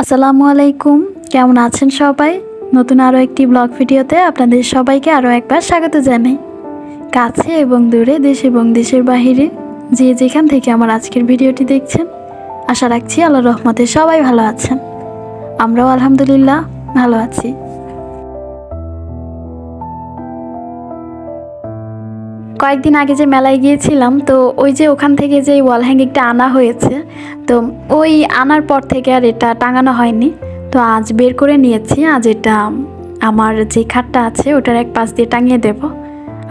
আসসালামু আলাইকুম, কেমন আছেন সবাই? নতুন আরও একটি ব্লগ ভিডিওতে আপনাদের সবাইকে আরও একবার স্বাগত জানাই। কাছে এবং দূরে, দেশ এবং দেশের বাহিরে যে যেখান থেকে আমার আজকের ভিডিওটি দেখছেন, আশা রাখছি আল্লাহর রহমতে সবাই ভালো আছেন। আমরাও আলহামদুলিল্লাহ ভালো আছি। কয়েকদিন আগে যে মেলায় গিয়েছিলাম, তো ওই যে ওখান থেকে যে ওয়াল হ্যাঙ্গিংটা আনা হয়েছে, তো ওই আনার পর থেকে আর এটা টাঙানো হয়নি। তো আজ বের করে নিয়েছি। আজ এটা আমার যে খাটটা আছে ওটার এক পাশ দিয়ে টাঙিয়ে দেব।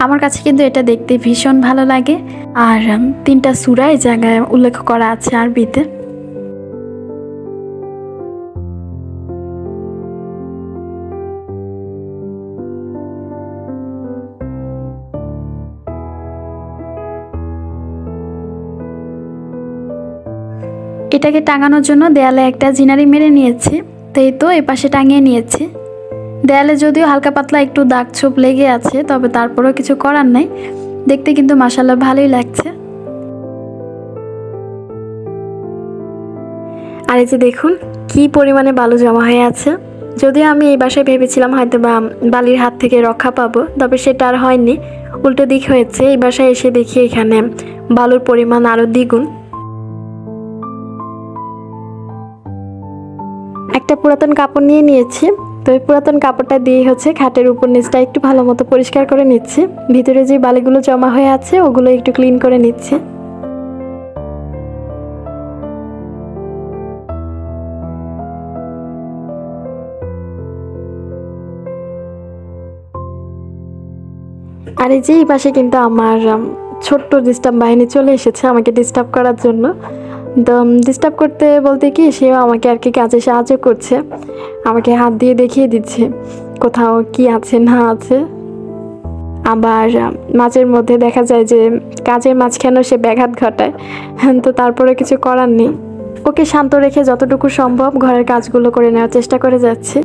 আমার কাছে কিন্তু এটা দেখতে ভীষণ ভালো লাগে। আর 3টা সূরা এই জায়গায় উল্লেখ করা আছে আরবিতে। এটাকে টাঙানোর জন্য দেয়ালে একটা জিনারি মেরে নিয়েছি। তো এই তো এই পাশে টাঙিয়ে নিয়েছি। দেয়ালে যদিও হালকা পাতলা একটু দাগ ছোপ লেগে আছে, তবে তারপরেও কিছু করার নাই। দেখতে কিন্তু মাশাআল্লাহ ভালোই লাগছে। আর এই যে দেখুন কি পরিমাণে বালু জমা হয়ে আছে। যদিও আমি এই বাসায় ভেবেছিলাম হয়তো বা বালির হাত থেকে রক্ষা পাবো, তবে সেটা আর হয়নি, উল্টো দিক হয়েছে। এই বাসায় এসে দেখি এখানে বালুর পরিমাণ আরও দ্বিগুণ। একটা পুরাতন কাপড় নিয়ে নিয়েছি। তো এই পুরাতন কাপড়টা দিয়ে খাটের উপর নিচটা একটু ভালো মতো পরিষ্কার করে নিচ্ছি। ভিতরে যে বালিগুলো জমা হয়ে আছে ওগুলো একটু ক্লিন করে নিচ্ছি। আর এই যে এই পাশে কিন্তু আমার ছোট্ট ডিস্টার্ব বাহিনী চলে এসেছে আমাকে ডিস্টার্ব করার জন্য। তো ডিস্টার্ব করতে বলতে কি, সেও আমাকে আর কি কাজে সাহায্য করছে, আমাকে হাত দিয়ে দেখিয়ে দিচ্ছে কোথাও কি আছে না আছে। আবার মাঝের মধ্যে দেখা যায় যে কাজের মাঝখানেও সে ব্যাঘাত ঘটায়। তো তারপরে কিছু করার নেই, ওকে শান্ত রেখে যতটুকু সম্ভব ঘরের কাজগুলো করে নেওয়ার চেষ্টা করে যাচ্ছি।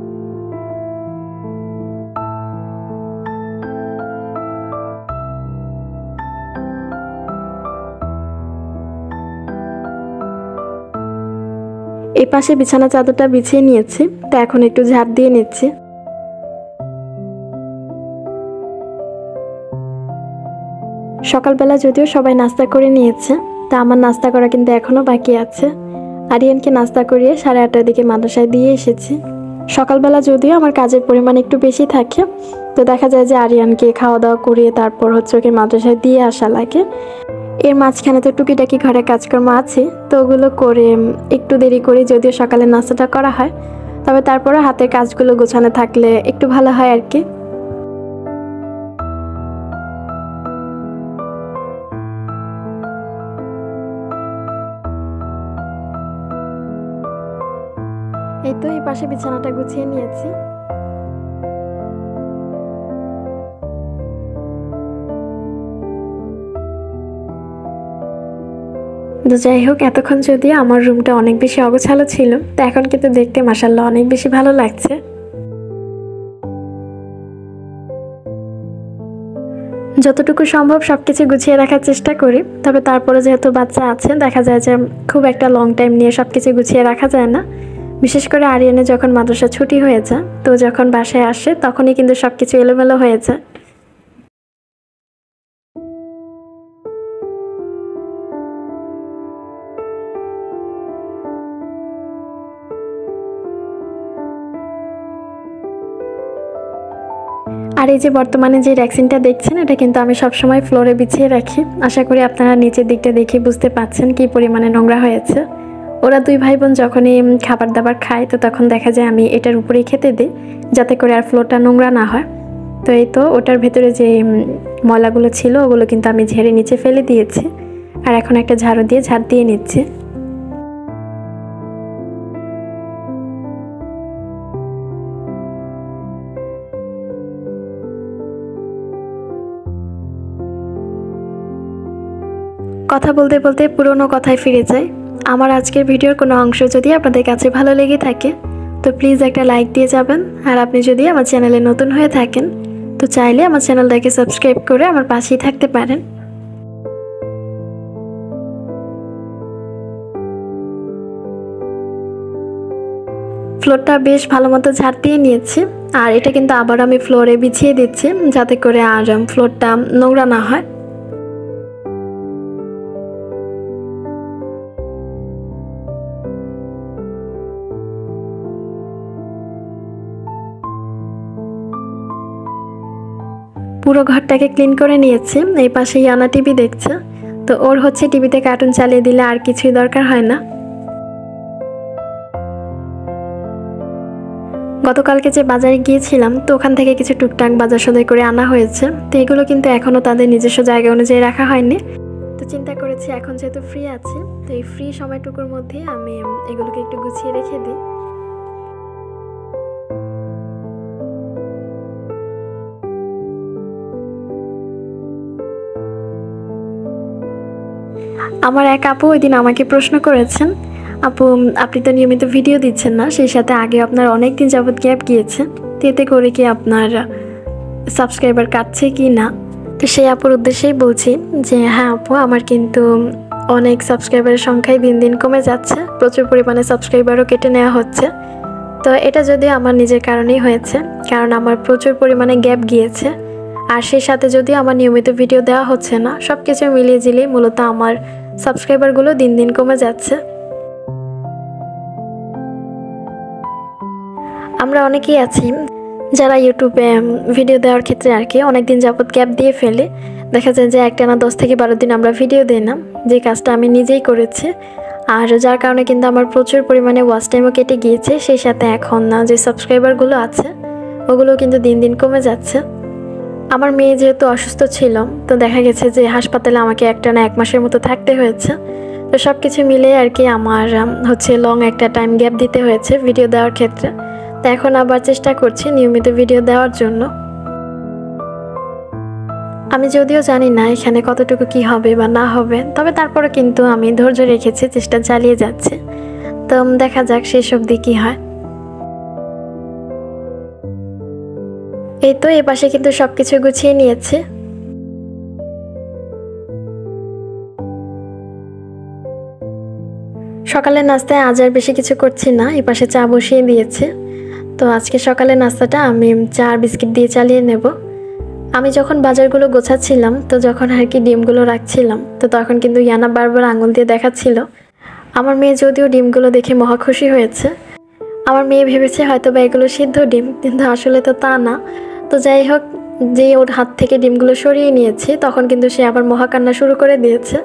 এই পাশে বিছানা চাদরটা বিছিয়ে নিয়েছি। তো এখন একটু ঝাড় দিয়ে নিচ্ছি। সকালবেলা যদিও সবাই নাস্তা করে নিয়েছে, তা আমার নাস্তা করা কিন্তু এখনও বাকি আছে। আরিয়ানকে নাস্তা করিয়ে 8:30টার দিকে মাদ্রাসায় দিয়ে এসেছি। সকালবেলা যদিও আমার কাজের পরিমাণ একটু বেশি থাকে, তো দেখা যায় যে আরিয়ানকে খাওয়া দাওয়া করিয়ে তারপর ওকে মাদ্রাসায় দিয়ে আসা লাগে। এর মাঝখানে তো টুকিটাকি ঘরে কাজকর্ম আছে, তো ওগুলো করে একটু দেরি করে যদিও সকালে নাস্তাটা করা হয়, তবে তারপরে হাতের কাজগুলো গোছানো থাকলে একটু ভালো হয় আর কি। এই তো এই পাশে বিছানাটা গুছিয়ে নিয়েছি। তো যাই হোক, এতক্ষণ যদিও আমার রুমটা অনেক বেশি অগোছালো ছিল, তো এখন কিন্তু দেখতে মাশাআল্লাহ অনেক বেশি ভালো লাগছে। যতটুকু সম্ভব সবকিছু গুছিয়ে রাখার চেষ্টা করি, তবে তারপরে যেহেতু বাচ্চা আছে দেখা যায় যে খুব একটা লং টাইম নিয়ে সবকিছু গুছিয়ে রাখা যায় না। বিশেষ করে আরিয়ানের যখন মাদ্রাসা ছুটি হয়ে যায়, তো যখন বাসায় আসে তখনই কিন্তু সবকিছু এলোমেলো হয়ে যায়। আর এই যে বর্তমানে যে র্যাকসিনটা দেখছেন, এটা কিন্তু আমি সবসময় ফ্লোরে বিছিয়ে রাখি। আশা করি আপনারা নিচের দিকটা দেখে বুঝতে পাচ্ছেন কি পরিমাণে নোংরা হয়েছে। ওরা 2 ভাই বোন যখনই খাবার দাবার খায়, তো তখন দেখা যায় আমি এটার উপরেই খেতে দিই, যাতে করে আর ফ্লোরটা নোংরা না হয়। তো এই তো ওটার ভেতরে যে ময়লাগুলো ছিল ওগুলো কিন্তু আমি ঝেড়ে নিচে ফেলে দিয়েছি। আর এখন একটা ঝাড়ু দিয়ে ঝাড় দিয়ে নিচ্ছি। কথা বলতে বলতে পুরনো কথায় ফিরে যাই। আমার আজকের ভিডিওর কোনো অংশ যদি আপনাদের কাছে ভালো লেগে থাকে, তো প্লিজ একটা লাইক দিয়ে যাবেন। আর আপনি যদি আমার চ্যানেলে নতুন হয়ে থাকেন, তো চাইলে আমার চ্যানেলটাকে সাবস্ক্রাইব করে আমার পাশেই থাকতে পারেন। ফ্লোরটা বেশ ভালো মতো ঝাড় দিয়ে নিয়েছি, আর এটা কিন্তু আবার আমি ফ্লোরে বিছিয়ে দিচ্ছি যাতে করে আর ফ্লোরটা নোংরা না হয়। পুরো ঘরটাকে ক্লিন করে নিয়েছি। এই পাশে ইয়ানা টিভি দেখছে, তো ওর হচ্ছে টিভিতে কার্টুন চালিয়ে দিলে আর কিছুই দরকার হয় না। গতকালকে যে বাজারে গিয়েছিলাম, তো ওখান থেকে কিছু টুকটাক বাজার সদাই করে আনা হয়েছে, তো এগুলো কিন্তু এখনও তাদের নিজস্ব জায়গা অনুযায়ী রাখা হয়নি। তো চিন্তা করেছি এখন যেহেতু ফ্রি আছি, তো এই ফ্রি সময়টুকুর মধ্যে আমি এগুলোকে একটু গুছিয়ে রেখে দিই। আমার এক আপু ওই দিন আমাকে প্রশ্ন করেছেন, আপু আপনি তো নিয়মিত ভিডিও দিচ্ছেন না, সেই সাথে আগে আপনার অনেক দিন যাবত গ্যাপ গিয়েছে, তো এতে করে কি আপনার সাবস্ক্রাইবার কাটছে কি না? তো সেই আপুর উদ্দেশ্যেই বলছি যে হ্যাঁ আপু, আমার কিন্তু অনেক সাবস্ক্রাইবারের সংখ্যাই দিন দিন কমে যাচ্ছে, প্রচুর পরিমাণে সাবস্ক্রাইবারও কেটে নেওয়া হচ্ছে। তো এটা যদিও আমার নিজের কারণেই হয়েছে, কারণ আমার প্রচুর পরিমাণে গ্যাপ গিয়েছে, আর সেই সাথে যদিও আমার নিয়মিত ভিডিও দেওয়া হচ্ছে না, সব কিছু মিলিয়ে ঝিলিয়ে মূলত আমার সাবস্ক্রাইবারগুলো দিন দিন কমে যাচ্ছে। আমরা অনেকেই আছি যারা ইউটিউবে ভিডিও দেওয়ার ক্ষেত্রে আর কি অনেকদিন যাবত গ্যাপ দিয়ে ফেলে, দেখা যায় যে একটানা 10 থেকে 12 দিন আমরা ভিডিও দিই না, যে কাজটা আমি নিজেই করেছি, আর যার কারণে কিন্তু আমার প্রচুর পরিমাণে ওয়াচ টাইমও কেটে গিয়েছে। সেই সাথে এখন যে সাবস্ক্রাইবারগুলো আছে ওগুলো কিন্তু দিন দিন কমে যাচ্ছে। আমার মেয়ে যেহেতু অসুস্থ ছিল, তো দেখা গেছে যে হাসপাতালে আমাকে একটানা 1 মাসের মতো থাকতে হয়েছে। তো সব কিছু মিলে আর কি আমার হচ্ছে লং একটা টাইম গ্যাপ দিতে হয়েছে ভিডিও দেওয়ার ক্ষেত্রে। তো এখন আবার চেষ্টা করছি নিয়মিত ভিডিও দেওয়ার জন্য। আমি যদিও জানি না এখানে কতটুকু কি হবে বা না হবে, তবে তারপরে কিন্তু আমি ধৈর্য রেখেছি, চেষ্টা চালিয়ে যাচ্ছি। তো দেখা যাক শেষ অবধি কি হয়। এই তো এই পাশে কিন্তু সবকিছু গুছিয়ে নিয়েছি। সকালের নাস্তায় আজ আর বেশি কিছু করছি না, এই পাশে চা বসিয়ে দিয়েছি। তো আজকে সকালের নাস্তাটা আমি চা আর বিস্কিট দিয়ে চালিয়ে নেব। আমি যখন বাজারগুলো গোছাচ্ছিলাম, তো যখন আর কি ডিমগুলো রাখছিলাম, তো তখন কিন্তু ইয়ানা বারবার আঙুল দিয়ে দেখাচ্ছিল। আমার মেয়ে যদিও ডিমগুলো দেখে মহা খুশি হয়েছে। আমার মেয়ে ভেবেছে হয়তো বা এগুলো সিদ্ধ ডিম, কিন্তু আসলে তো তা না। তো যাই হোক, যে ওর হাত থেকে ডিমগুলো সরিয়ে নিয়েছি, তখন কিন্তু সে আবার মহা কান্না শুরু করে দিয়েছে।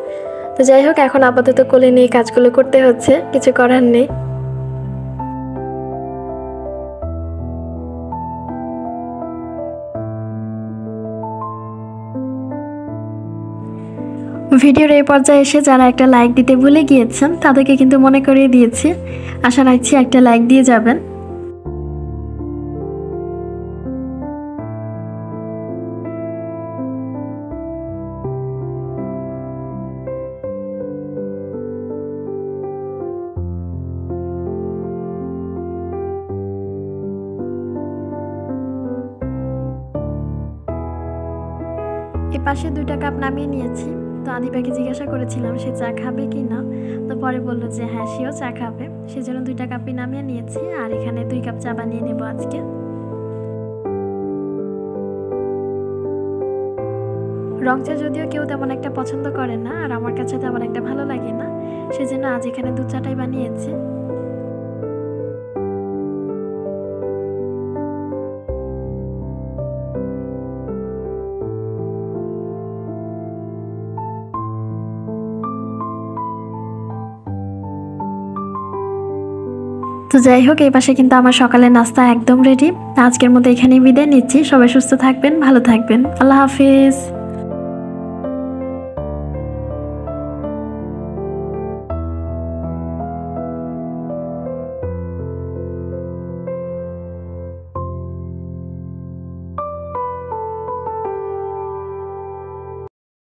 তো যাই হোক, এখন আপাতত কোলে নিয়ে কাজগুলো করতে হচ্ছে, কিছু করার নেই। ভিডিওর এই পর্যায়ে এসে যারা একটা লাইক দিতে ভুলে গিয়েছেন, তাদেরকে কিন্তু মনে করিয়ে দিয়েছি। আশা রাখছি একটা লাইক দিয়ে যাবেন। এপাশে 2টা কাপ নামিয়ে নিয়েছি। তো আদিবাকে জিজ্ঞাসা করেছিলাম সে চা খাবে কি না, তো পরে বললো যে হ্যাঁ সেও চা খাবে, সেজন্য 2টা কাপই নামিয়ে নিয়েছি। আর এখানে 2 কাপ চা বানিয়ে নেব আজকে। রং চা যদিও কেউ তেমন একটা পছন্দ করে না, আর আমার কাছে তেমন একটা ভালো লাগে না, সেজন্য আজ এখানে দুধ চাটাই বানিয়েছি। তো যাই হোক, এই পাশে কিন্তু আমার সকালের নাস্তা একদম রেডি। আজকের মতো এখানেই বিদায় নিচ্ছি। সবাই সুস্থ থাকবেন, ভালো থাকবেন। আল্লাহ হাফিজ।